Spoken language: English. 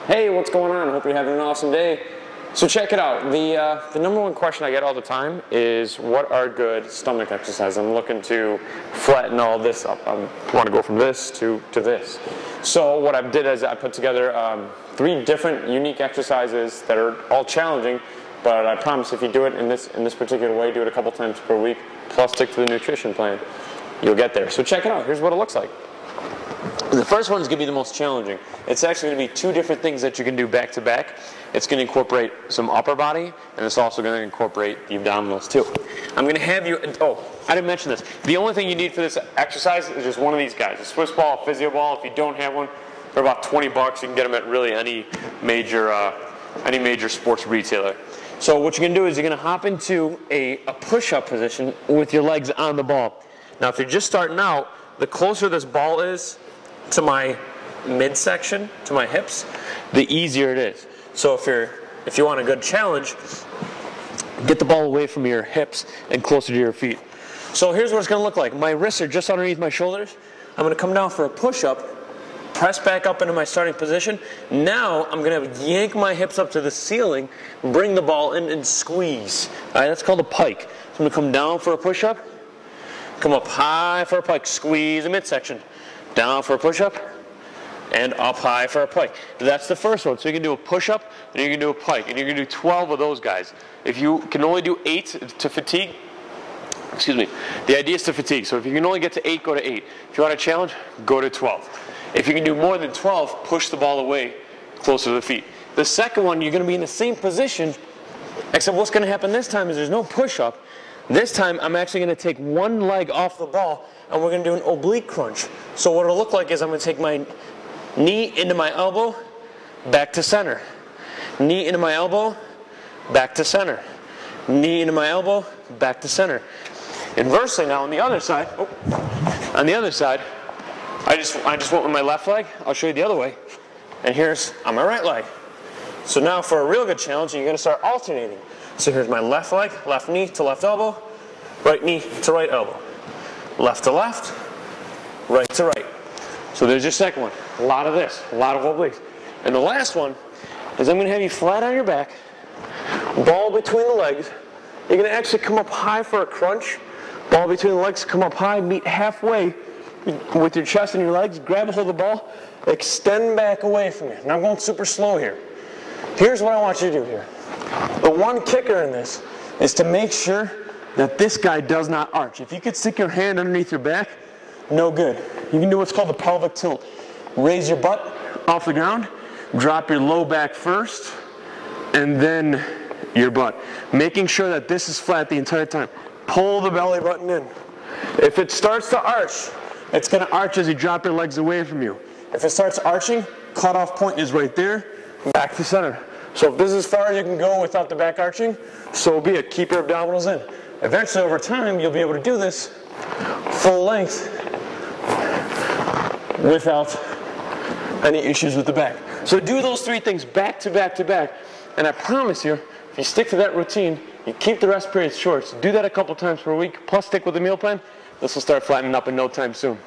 Hey, what's going on? Hope you're having an awesome day. So check it out. The number one question I get all the time is, what are good stomach exercises? I'm looking to flatten all this up. I want to go from this to this. So what I did is I put together 3 different unique exercises that are all challenging, but I promise if you do it in this particular way, do it a couple times per week, plus stick to the nutrition plan, you'll get there. So check it out. Here's what it looks like. The first one is going to be the most challenging. It's actually going to be 2 different things that you can do back to back. It's going to incorporate some upper body, and it's also going to incorporate the abdominals too. I'm going to have you, oh, I didn't mention this. The only thing you need for this exercise is just one of these guys, a Swiss ball, a physio ball. If you don't have one, they're about 20 bucks. You can get them at really any major sports retailer. So what you're going to do is you're going to hop into a push-up position with your legs on the ball. Now if you're just starting out, the closer this ball is to my midsection, to my hips, the easier it is. So if you want a good challenge, get the ball away from your hips and closer to your feet. So here's what it's going to look like. My wrists are just underneath my shoulders. I'm going to come down for a push-up, press back up into my starting position. Now I'm going to yank my hips up to the ceiling, bring the ball in and squeeze. All right, that's called a pike. So I'm going to come down for a push-up, come up high for a pike, squeeze the midsection, down for a push-up, and up high for a pike. That's the first one. So you can do a push-up, and you can do a pike, and you can do 12 of those guys. If you can only do 8 to fatigue, excuse me, the idea is to fatigue. So if you can only get to 8, go to 8. If you want a challenge, go to 12. If you can do more than 12, push the ball away closer to the feet. The second one, you're going to be in the same position, except what's going to happen this time is there's no push-up. This time, I'm actually going to take one leg off the ball, and we're going to do an oblique crunch. So what it'll look like is I'm going to take my knee into my elbow, back to center. Knee into my elbow, back to center. Knee into my elbow, back to center. Inversely now on the other side, I just went with my left leg. I'll show you the other way. And here's on my right leg. So now for a real good challenge, you're going to start alternating. So here's my left leg, left knee to left elbow, right knee to right elbow. Left to left, right to right. So there's your second one. A lot of this, a lot of obliques. And the last one is I'm going to have you flat on your back, ball between the legs. You're going to actually come up high for a crunch. Ball between the legs, come up high, meet halfway with your chest and your legs, grab a hold of the ball, extend back away from you. Now I'm going super slow here. Here's what I want you to do here. The one kicker in this is to make sure that this guy does not arch. If you could stick your hand underneath your back, no good. You can do what's called the pelvic tilt. Raise your butt off the ground, drop your low back first, and then your butt. Making sure that this is flat the entire time. Pull the belly button in. If it starts to arch, it's going to arch as you drop your legs away from you. If it starts arching, cutoff point is right there, back to center. So if this is as far as you can go without the back arching, so be it. Keep your abdominals in. Eventually, over time, you'll be able to do this full length without any issues with the back. So do those 3 things back to back to back, and I promise you, if you stick to that routine, you keep the rest periods short. So do that a couple times per week, plus stick with the meal plan. This will start flattening up in no time soon.